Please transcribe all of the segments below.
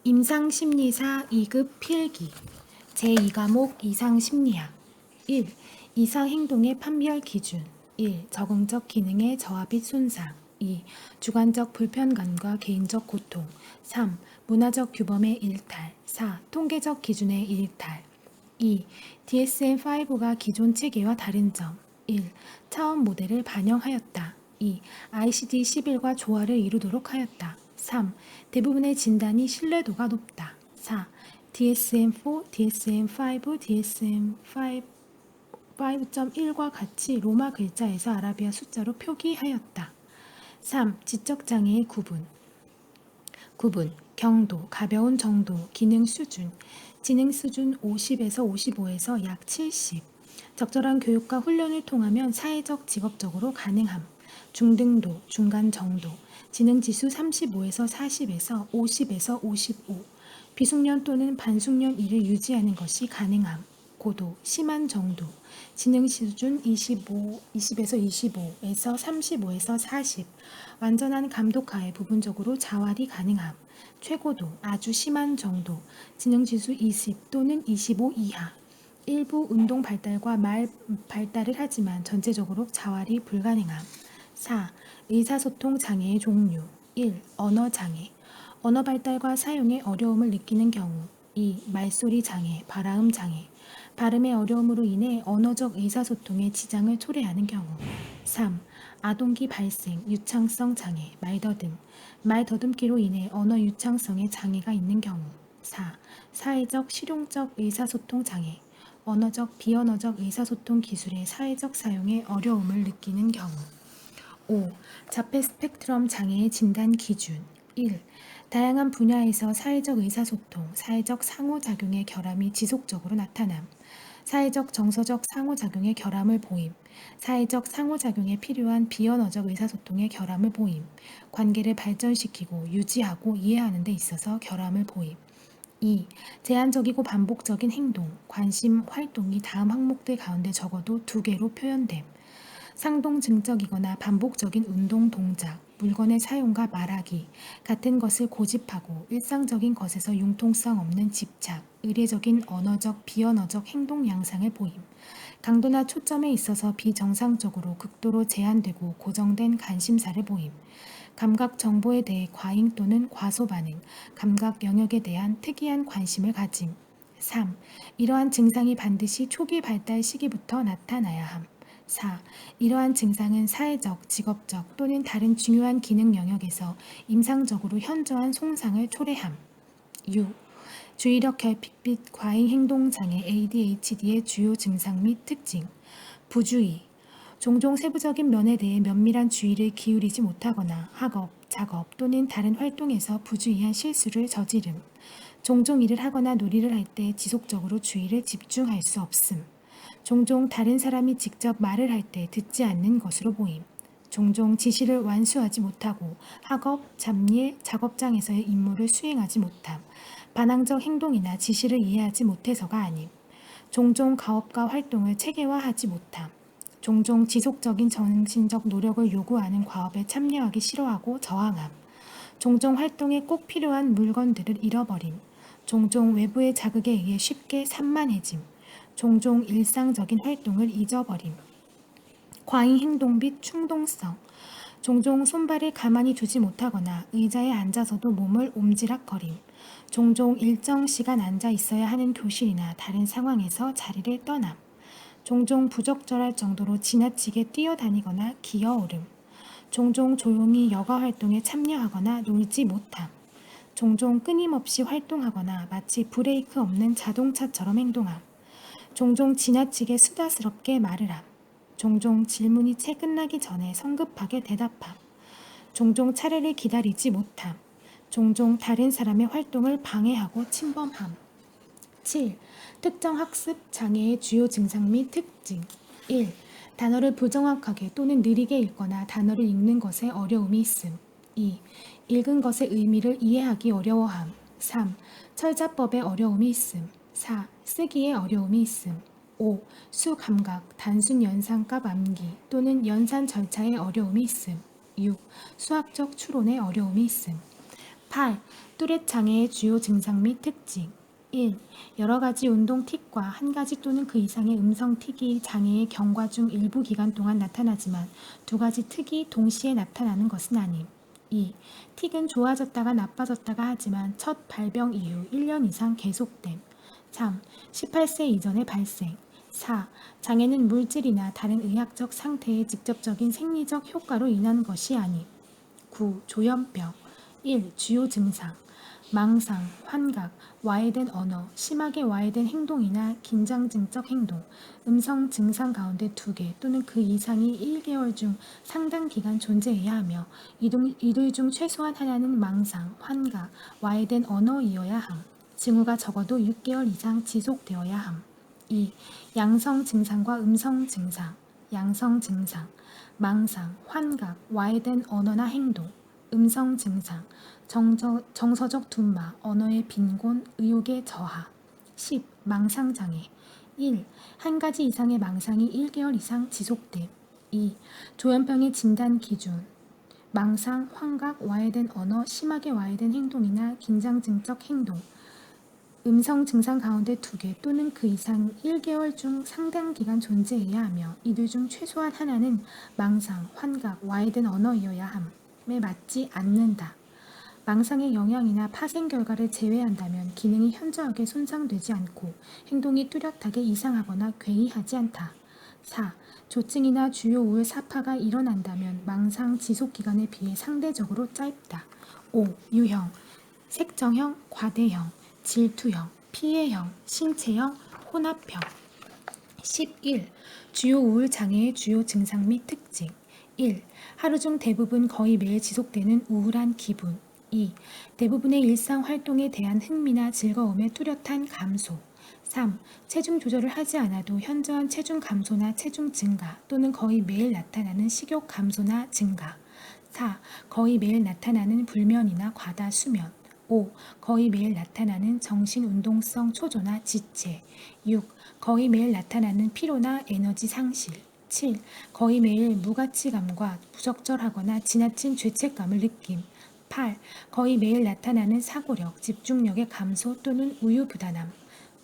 임상심리사 2급 필기 제2과목 이상심리학 1. 이상행동의 판별 기준 1. 적응적 기능의 저하 및 손상 2. 주관적 불편감과 개인적 고통 3. 문화적 규범의 일탈 4. 통계적 기준의 일탈 2. DSM-5가 기존 체계와 다른 점 1. 차원 모델을 반영하였다 2. ICD-11과 조화를 이루도록 하였다 3. 대부분의 진단이 신뢰도가 높다. 4. DSM-4, DSM-5, DSM-5.1과 같이 로마 글자에서 아라비아 숫자로 표기하였다. 3. 지적장애의 구분 경도, 가벼운 정도, 기능 수준 지능 수준 50에서 55에서 약 70 적절한 교육과 훈련을 통하면 사회적, 직업적으로 가능함 중등도, 중간 정도 지능지수 35에서 40에서 50에서 55 비숙련 또는 반숙련 이를 유지하는 것이 가능함 고도, 심한 정도 지능수준 20에서 25에서 35에서 40 완전한 감독하에 부분적으로 자활이 가능함 최고도, 아주 심한 정도 지능지수 20 또는 25 이하 일부 운동 발달과 말 발달을 하지만 전체적으로 자활이 불가능함 4. 의사소통 장애의 종류 1. 언어 장애 언어 발달과 사용에 어려움을 느끼는 경우 2. 말소리 장애, 발화음 장애 발음의 어려움으로 인해 언어적 의사소통에 지장을 초래하는 경우 3. 아동기 발생, 유창성 장애, 말더듬 말더듬기로 인해 언어 유창성에 장애가 있는 경우 4. 사회적, 실용적 의사소통 장애 언어적, 비언어적 의사소통 기술의 사회적 사용에 어려움을 느끼는 경우 5. 자폐 스펙트럼 장애의 진단 기준 1. 다양한 분야에서 사회적 의사소통, 사회적 상호작용의 결함이 지속적으로 나타남 사회적 정서적 상호작용의 결함을 보임 사회적 상호작용에 필요한 비언어적 의사소통의 결함을 보임 관계를 발전시키고 유지하고 이해하는 데 있어서 결함을 보임 2. 제한적이고 반복적인 행동, 관심, 활동이 다음 항목들 가운데 적어도 2개로 표현됨 상동증적이거나 반복적인 운동 동작, 물건의 사용과 말하기, 같은 것을 고집하고 일상적인 것에서 융통성 없는 집착, 의례적인 언어적, 비언어적 행동 양상을 보임. 강도나 초점에 있어서 비정상적으로 극도로 제한되고 고정된 관심사를 보임. 감각 정보에 대해 과잉 또는 과소 반응, 감각 영역에 대한 특이한 관심을 가짐. 3. 이러한 증상이 반드시 초기 발달 시기부터 나타나야 함. 4. 이러한 증상은 사회적, 직업적 또는 다른 중요한 기능 영역에서 임상적으로 현저한 손상을 초래함. 6. 주의력 결핍 및 과잉 행동 장애 ADHD의 주요 증상 및 특징. 부주의. 종종 세부적인 면에 대해 면밀한 주의를 기울이지 못하거나 학업, 작업 또는 다른 활동에서 부주의한 실수를 저지름. 종종 일을 하거나 놀이를 할 때 지속적으로 주의를 집중할 수 없음. 종종 다른 사람이 직접 말을 할 때 듣지 않는 것으로 보임. 종종 지시를 완수하지 못하고 학업, 잡일, 작업장에서의 임무를 수행하지 못함. 반항적 행동이나 지시를 이해하지 못해서가 아님. 종종 가업과 활동을 체계화하지 못함. 종종 지속적인 정신적 노력을 요구하는 과업에 참여하기 싫어하고 저항함. 종종 활동에 꼭 필요한 물건들을 잃어버림. 종종 외부의 자극에 의해 쉽게 산만해짐. 종종 일상적인 활동을 잊어버림. 과잉 행동 및 충동성. 종종 손발을 가만히 두지 못하거나 의자에 앉아서도 몸을 옴지락거림. 종종 일정 시간 앉아 있어야 하는 교실이나 다른 상황에서 자리를 떠남. 종종 부적절할 정도로 지나치게 뛰어다니거나 기어오름. 종종 조용히 여가 활동에 참여하거나 놀지 못함. 종종 끊임없이 활동하거나 마치 브레이크 없는 자동차처럼 행동함. 종종 지나치게 수다스럽게 말을 함. 종종 질문이 채 끝나기 전에 성급하게 대답함. 종종 차례를 기다리지 못함. 종종 다른 사람의 활동을 방해하고 침범함. 7. 특정 학습 장애의 주요 증상 및 특징 1. 단어를 부정확하게 또는 느리게 읽거나 단어를 읽는 것에 어려움이 있음 2. 읽은 것의 의미를 이해하기 어려워함 3. 철자법에 어려움이 있음 4. 쓰기에 어려움이 있음 5. 수 감각, 단순 연산값 암기 또는 연산 절차에 어려움이 있음 6. 수학적 추론에 어려움이 있음 8. 뚜렛 장애의 주요 증상 및 특징. 1. 여러 가지 운동 틱과 한 가지 또는 그 이상의 음성 틱이 장애의 경과 중 일부 기간 동안 나타나지만 두 가지 틱이 동시에 나타나는 것은 아님. 2. 틱은 좋아졌다가 나빠졌다가 하지만 첫 발병 이후 1년 이상 계속됨. 3. 18세 이전의 발생. 4. 장애는 물질이나 다른 의학적 상태의 직접적인 생리적 효과로 인한 것이 아님. 9. 조현병. 1. 주요 증상. 망상, 환각, 와해된 언어, 심하게 와해된 행동이나 긴장증적 행동, 음성 증상 가운데 2개 또는 그 이상이 1개월 중 상당 기간 존재해야 하며 이들 중 최소한 하나는 망상, 환각, 와해된 언어이어야 함. 징후가 적어도 6개월 이상 지속되어야 함. 2. 양성 증상과 음성 증상. 양성 증상, 망상, 환각, 와해된 언어나 행동, 음성 증상, 정서적 둔마, 언어의 빈곤, 의욕의 저하. 10. 망상장애. 1. 한 가지 이상의 망상이 1개월 이상 지속됨. 2. 조현병의 진단 기준. 망상, 환각, 와해된 언어, 심하게 와해된 행동이나 긴장증적 행동. 음성 증상 가운데 2개 또는 그 이상 1개월 중 상당 기간 존재해야 하며 이들 중 최소한 하나는 망상, 환각, 와해된 언어이어야 함에 맞지 않는다. 망상의 영향이나 파생 결과를 제외한다면 기능이 현저하게 손상되지 않고 행동이 뚜렷하게 이상하거나 괴이하지 않다. 4. 조증이나 주요 우울 사파가 일어난다면 망상 지속 기간에 비해 상대적으로 짧다. 5. 유형, 색정형, 과대형, 질투형, 피해형, 신체형, 혼합형. 11. 주요 우울 장애의 주요 증상 및 특징. 1. 하루 중 대부분 거의 매일 지속되는 우울한 기분. 2. 대부분의 일상 활동에 대한 흥미나 즐거움의 뚜렷한 감소. 3. 체중 조절을 하지 않아도 현저한 체중 감소나 체중 증가 또는 거의 매일 나타나는 식욕 감소나 증가. 4. 거의 매일 나타나는 불면이나 과다 수면. 5. 거의 매일 나타나는 정신운동성 초조나 지체. 6. 거의 매일 나타나는 피로나 에너지 상실. 7. 거의 매일 무가치감과 부적절하거나 지나친 죄책감을 느낌. 8. 거의 매일 나타나는 사고력, 집중력의 감소 또는 우유부단함.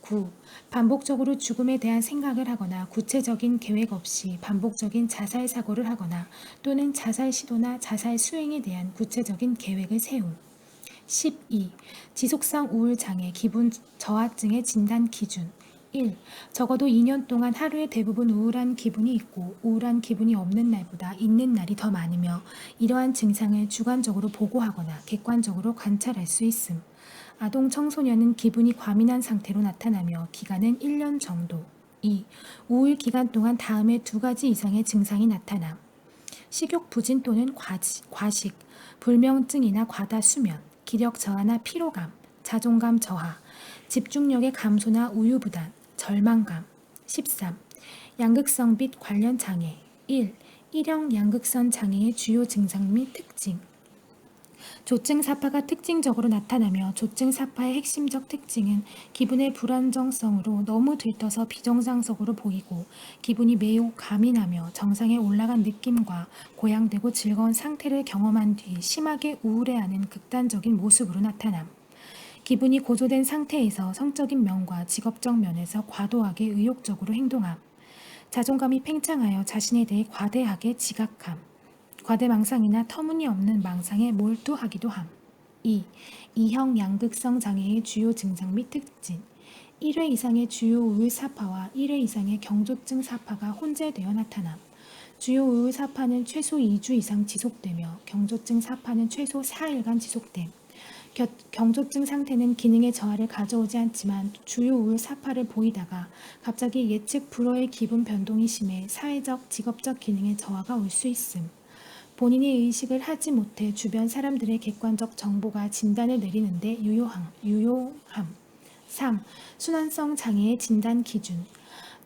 9. 반복적으로 죽음에 대한 생각을 하거나 구체적인 계획 없이 반복적인 자살 사고를 하거나 또는 자살 시도나 자살 수행에 대한 구체적인 계획을 세움. 12. 지속성 우울장애 기분 저하증의 진단 기준. 1. 적어도 2년 동안 하루에 대부분 우울한 기분이 있고 우울한 기분이 없는 날보다 있는 날이 더 많으며 이러한 증상을 주관적으로 보고하거나 객관적으로 관찰할 수 있음. 아동 청소년은 기분이 과민한 상태로 나타나며 기간은 1년 정도. 2. 우울 기간 동안 다음의 2가지 이상의 증상이 나타남. 식욕 부진 또는 과식, 불면증이나 과다 수면, 기력 저하나 피로감, 자존감 저하, 집중력의 감소나 우유부단, 절망감. 13. 양극성 및 관련 장애. 1. 일형 양극선 장애의 주요 증상 및 특징. 조증사파가 특징적으로 나타나며 조증사파의 핵심적 특징은 기분의 불안정성으로 너무 들떠서 비정상적으로 보이고 기분이 매우 과민하며 정상에 올라간 느낌과 고양되고 즐거운 상태를 경험한 뒤 심하게 우울해하는 극단적인 모습으로 나타남. 기분이 고조된 상태에서 성적인 면과 직업적 면에서 과도하게 의욕적으로 행동함. 자존감이 팽창하여 자신에 대해 과대하게 지각함. 과대망상이나 터무니없는 망상에 몰두하기도 함. 2. 이형 양극성 장애의 주요 증상 및 특징. 1회 이상의 주요 우울 사파와 1회 이상의 경조증 사파가 혼재되어 나타남. 주요 우울 사파는 최소 2주 이상 지속되며 경조증 사파는 최소 4일간 지속됨. 경조증 상태는 기능의 저하를 가져오지 않지만 주요 우울 사파를 보이다가 갑자기 예측 불허의 기분 변동이 심해 사회적, 직업적 기능의 저하가 올 수 있음. 본인이 의식을 하지 못해 주변 사람들의 객관적 정보가 진단을 내리는데 유효함. 3. 순환성 장애의 진단 기준.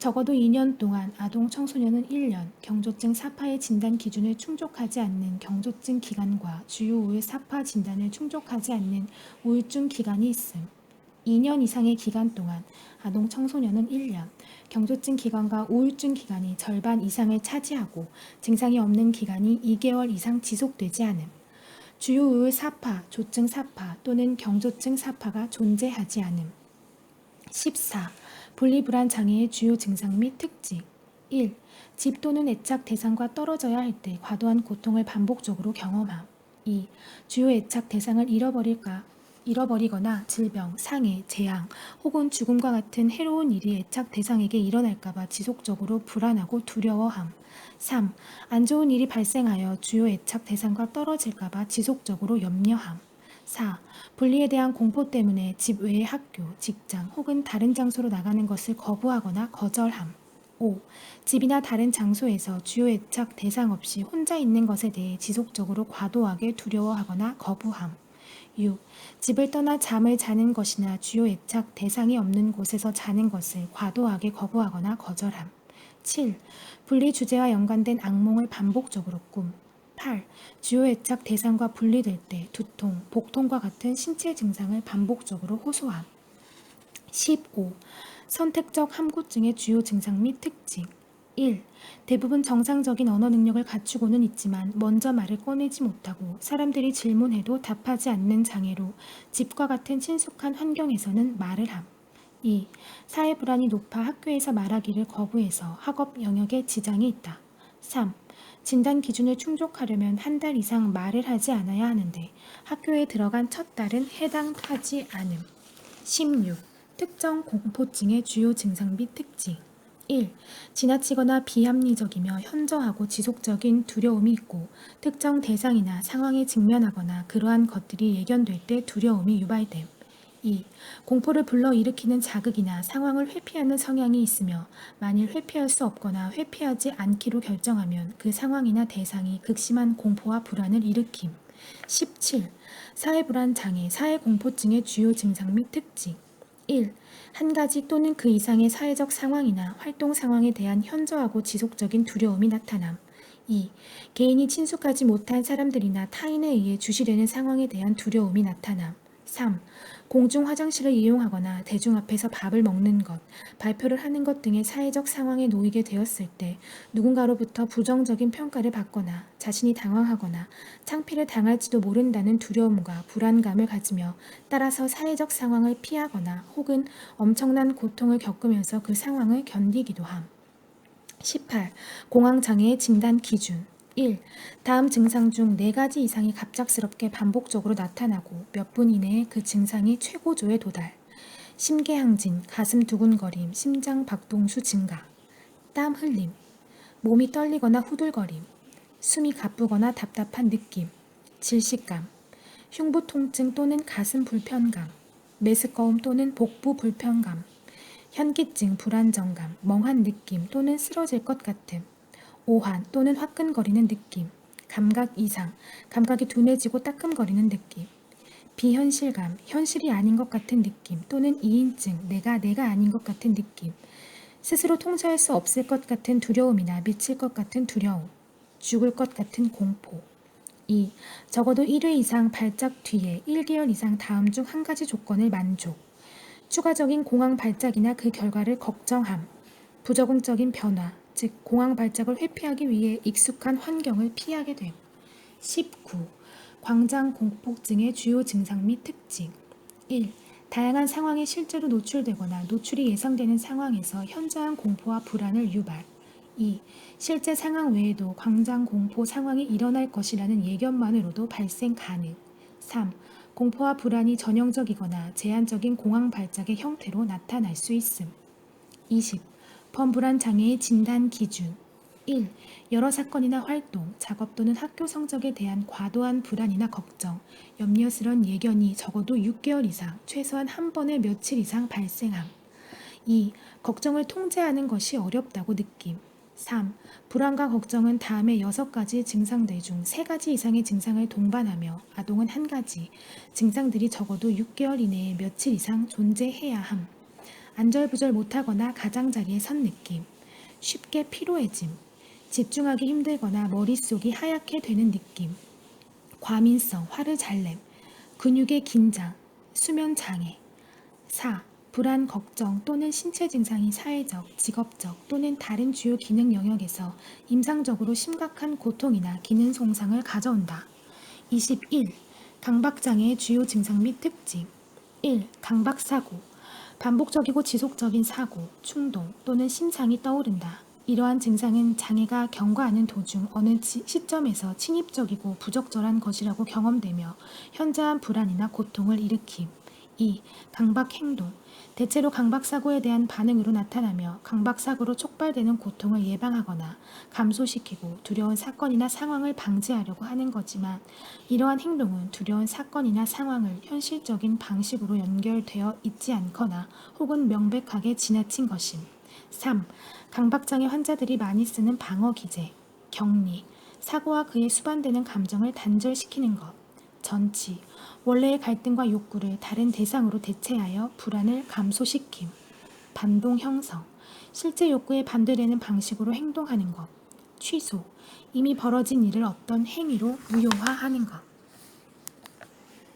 적어도 2년 동안 아동 청소년은 1년 경조증 사파의 진단 기준을 충족하지 않는 경조증 기간과 주요 우울 사파 진단을 충족하지 않는 우울증 기간이 있음. 2년 이상의 기간 동안 아동 청소년은 1년 경조증 기간과 우울증 기간이 절반 이상을 차지하고 증상이 없는 기간이 2개월 이상 지속되지 않음. 주요 우울 사파, 조증 사파 또는 경조증 사파가 존재하지 않음. 14. 분리불안 장애의 주요 증상 및 특징. 1. 집 또는 애착 대상과 떨어져야 할 때 과도한 고통을 반복적으로 경험함. 2. 주요 애착 대상을 잃어버리거나 질병, 상해, 재앙 혹은 죽음과 같은 해로운 일이 애착 대상에게 일어날까봐 지속적으로 불안하고 두려워함. 3. 안 좋은 일이 발생하여 주요 애착 대상과 떨어질까봐 지속적으로 염려함. 4. 분리에 대한 공포 때문에 집 외의 학교, 직장 혹은 다른 장소로 나가는 것을 거부하거나 거절함. 5. 집이나 다른 장소에서 주요 애착 대상 없이 혼자 있는 것에 대해 지속적으로 과도하게 두려워하거나 거부함. 6. 집을 떠나 잠을 자는 것이나 주요 애착 대상이 없는 곳에서 자는 것을 과도하게 거부하거나 거절함. 7. 분리 주제와 연관된 악몽을 반복적으로 꿈. 8. 주요 애착 대상과 분리될 때 두통, 복통과 같은 신체 증상을 반복적으로 호소함. 15. 선택적 함구증의 주요 증상 및 특징. 1. 대부분 정상적인 언어 능력을 갖추고는 있지만 먼저 말을 꺼내지 못하고 사람들이 질문해도 답하지 않는 장애로 집과 같은 친숙한 환경에서는 말을 함. 2. 사회 불안이 높아 학교에서 말하기를 거부해서 학업 영역에 지장이 있다. 3. 진단 기준을 충족하려면 한 달 이상 말을 하지 않아야 하는데 학교에 들어간 첫 달은 해당하지 않음. 16. 특정 공포증의 주요 증상 및 특징. 1. 지나치거나 비합리적이며 현저하고 지속적인 두려움이 있고 특정 대상이나 상황에 직면하거나 그러한 것들이 예견될 때 두려움이 유발됨. 2. 공포를 불러일으키는 자극이나 상황을 회피하는 성향이 있으며 만일 회피할 수 없거나 회피하지 않기로 결정하면 그 상황이나 대상이 극심한 공포와 불안을 일으킴. 17. 사회불안 장애, 사회공포증의 주요 증상 및 특징. 1. 한 가지 또는 그 이상의 사회적 상황이나 활동 상황에 대한 현저하고 지속적인 두려움이 나타남. 2. 개인이 친숙하지 못한 사람들이나 타인에 의해 주시되는 상황에 대한 두려움이 나타남. 3. 공중 화장실을 이용하거나 대중 앞에서 밥을 먹는 것, 발표를 하는 것 등의 사회적 상황에 놓이게 되었을 때 누군가로부터 부정적인 평가를 받거나 자신이 당황하거나 창피를 당할지도 모른다는 두려움과 불안감을 가지며 따라서 사회적 상황을 피하거나 혹은 엄청난 고통을 겪으면서 그 상황을 견디기도 함. 18. 공황장애의 진단 기준. 1. 다음 증상 중 4가지 이상이 갑작스럽게 반복적으로 나타나고 몇 분 이내에 그 증상이 최고조에 도달. 심계항진, 가슴 두근거림, 심장 박동수 증가, 땀 흘림, 몸이 떨리거나 후들거림, 숨이 가쁘거나 답답한 느낌, 질식감, 흉부 통증 또는 가슴 불편감, 메스꺼움 또는 복부 불편감, 현기증, 불안정감, 멍한 느낌 또는 쓰러질 것 같음, 오한 또는 화끈거리는 느낌, 감각 이상, 감각이 둔해지고 따끔거리는 느낌, 비현실감, 현실이 아닌 것 같은 느낌 또는 이인증, 내가 아닌 것 같은 느낌, 스스로 통제할 수 없을 것 같은 두려움이나 미칠 것 같은 두려움, 죽을 것 같은 공포. 2. 적어도 1회 이상 발작 뒤에 1개월 이상 다음 중 한 가지 조건을 만족. 추가적인 공황 발작이나 그 결과를 걱정함. 부적응적인 변화, 즉 공황 발작을 회피하기 위해 익숙한 환경을 피하게 됨. 19. 광장 공포증의 주요 증상 및 특징. 1. 다양한 상황에 실제로 노출되거나 노출이 예상되는 상황에서 현저한 공포와 불안을 유발. 2. 실제 상황 외에도 광장 공포 상황이 일어날 것이라는 예견만으로도 발생 가능. 3. 공포와 불안이 전형적이거나 제한적인 공황 발작의 형태로 나타날 수 있음. 20. 범불안 장애의 진단 기준. 1. 여러 사건이나 활동, 작업 또는 학교 성적에 대한 과도한 불안이나 걱정, 염려스런 예견이 적어도 6개월 이상, 최소한 한 번에 며칠 이상 발생함. 2. 걱정을 통제하는 것이 어렵다고 느낌. 3. 불안과 걱정은 다음의 6가지 증상들 중 3가지 이상의 증상을 동반하며 아동은 1가지, 증상들이 적어도 6개월 이내에 며칠 이상 존재해야 함. 안절부절 못하거나 가장자리에 선 느낌, 쉽게 피로해짐, 집중하기 힘들거나 머릿속이 하얗게 되는 느낌, 과민성, 화를 잘 냄, 근육의 긴장, 수면 장애. 4. 불안, 걱정 또는 신체 증상이 사회적, 직업적 또는 다른 주요 기능 영역에서 임상적으로 심각한 고통이나 기능 손상을 가져온다. 21. 강박장애의 주요 증상 및 특징. 1. 강박사고. 반복적이고 지속적인 사고, 충동 또는 심상이 떠오른다. 이러한 증상은 장애가 경과하는 도중 어느 시점에서 침입적이고 부적절한 것이라고 경험되며 현저한 불안이나 고통을 일으킴. 2. 강박행동. 대체로 강박사고에 대한 반응으로 나타나며 강박사고로 촉발되는 고통을 예방하거나 감소시키고 두려운 사건이나 상황을 방지하려고 하는 거지만 이러한 행동은 두려운 사건이나 상황을 현실적인 방식으로 연결되어 있지 않거나 혹은 명백하게 지나친 것임. 3. 강박장애 환자들이 많이 쓰는 방어기제, 격리, 사고와 그에 수반되는 감정을 단절시키는 것, 전치, 원래의 갈등과 욕구를 다른 대상으로 대체하여 불안을 감소시킴, 반동 형성, 실제 욕구에 반대되는 방식으로 행동하는 것, 취소, 이미 벌어진 일을 어떤 행위로 무효화하는 것.